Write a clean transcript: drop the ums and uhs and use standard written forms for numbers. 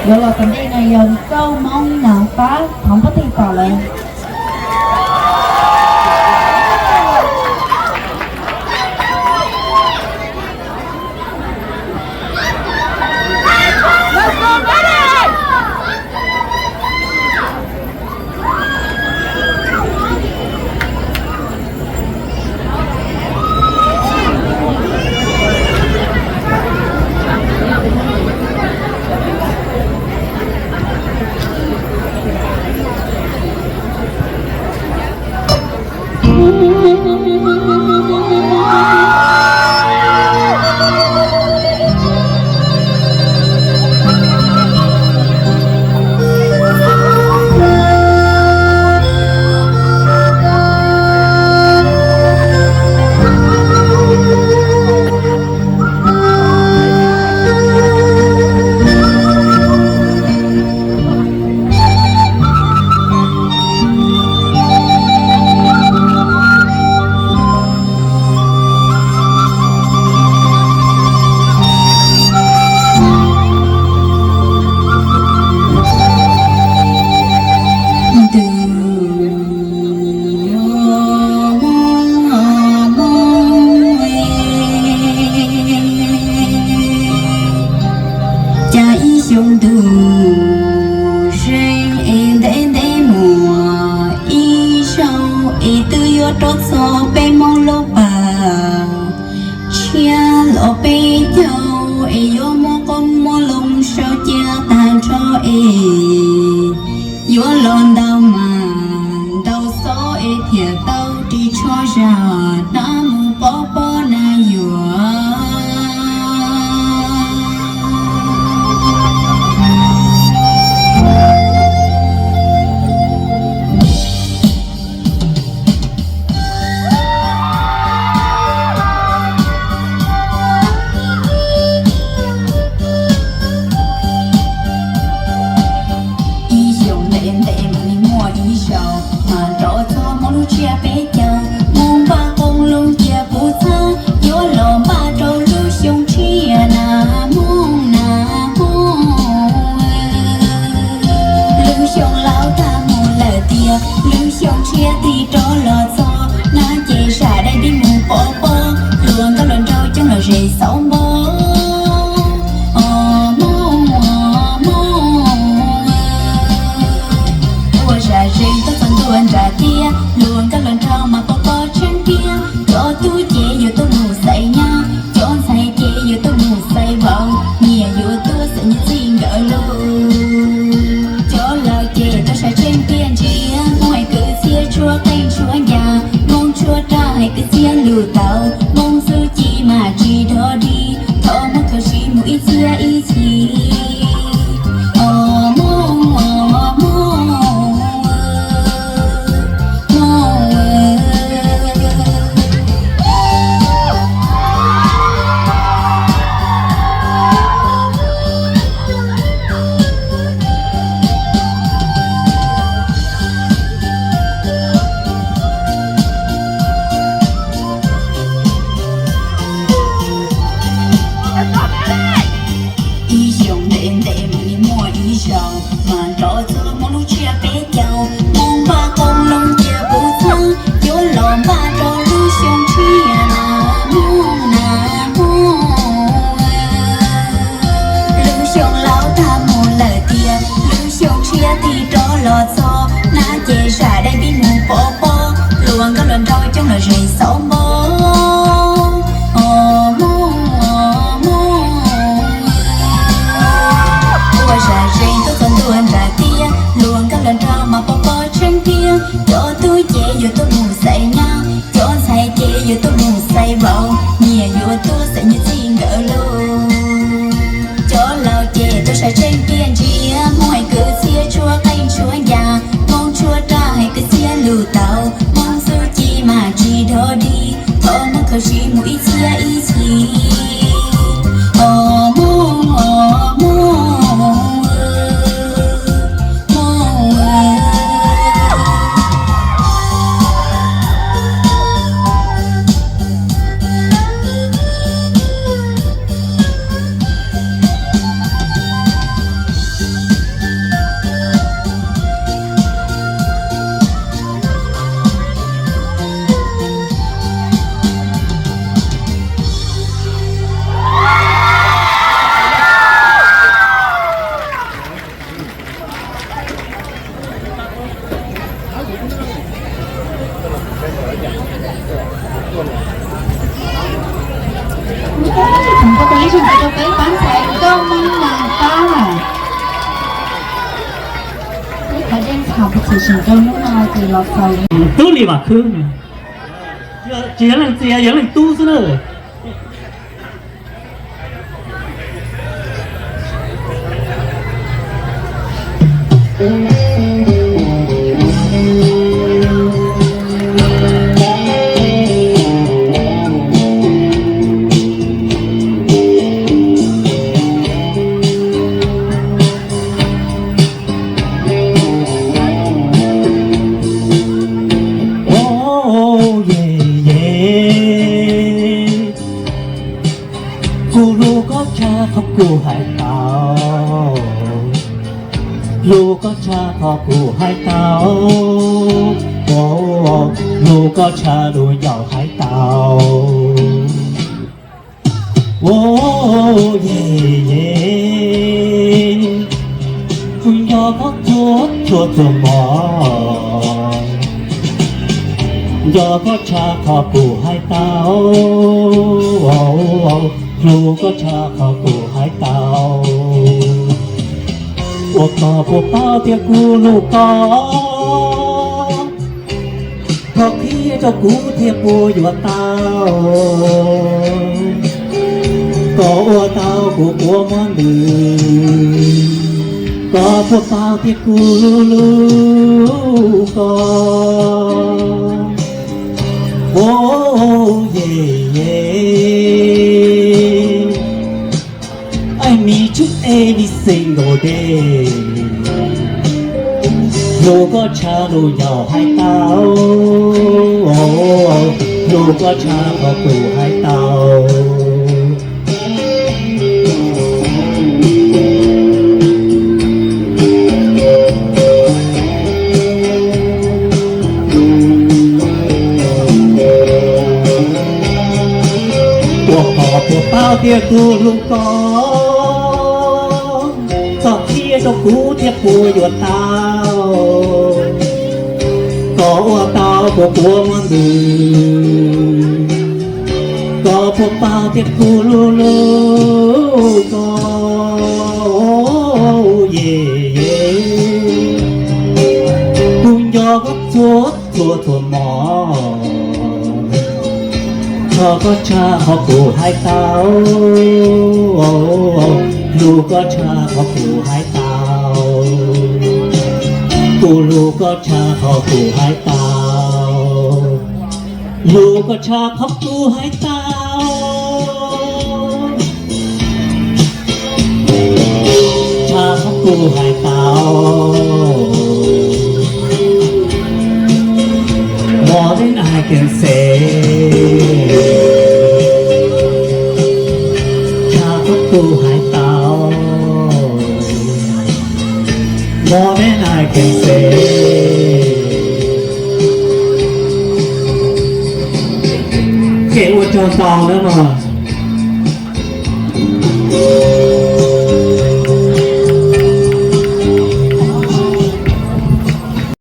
rồi là tình yêu này giờ câu mong nào phá không có thi tỏ lên trốt gió bên mong lô bà chia lộ bên nhau vô mô con mô lông sao chia tan cho vô lon đau mà đau gió thiệt đau đi cho ra nam bó bó na dùa thì chỉ trong lúc nào thì lọt sầu tu lì mà khứ này chỉ là tu thế nàyกูหายเตาลูกก็ชาพอกูหายเตาโอ้ลูกก็ชาดูเหยาหายเตาโอ้เย่เย่คุณยอก็ทั่วตัวหมอยอก็ชาพอกูหายเตาลูกก็ชาพอกูหายเตา我搞不到的咕噜高，พอขี้เจ้ากูเทียบปูอยู่เตาก็อัวเตากูกลัวมันดื้อก็พวกเตาที่กูรู้ก็โอ้เย่เย่มีชุด every single day ลูกก็ชาลูกยาวให้เตาลูกก็ชาพอกูให้เตาพวกพ่อพวกเป้าเตี้ยกูลูกก็ก็เที่ยเจ้ากูเทียบกูอยู่เตาก็ว่าเตาพวกกูมันดื้อก็พวกเป้าเทียบกูรู้ก็เย่เย่คุณยอก็ทั่วหมอเขาก็ชาเขากูให้เตาลูกก็ชาพอกูหายเตากูลูกก็ชาพอกูหายเตาลูกก็ชาพอกูหายเตาชาพอกูหายเตา More than I can sayชาพอกูหายเตาMore than I can say เกวัวจอตองแล้วมั้ง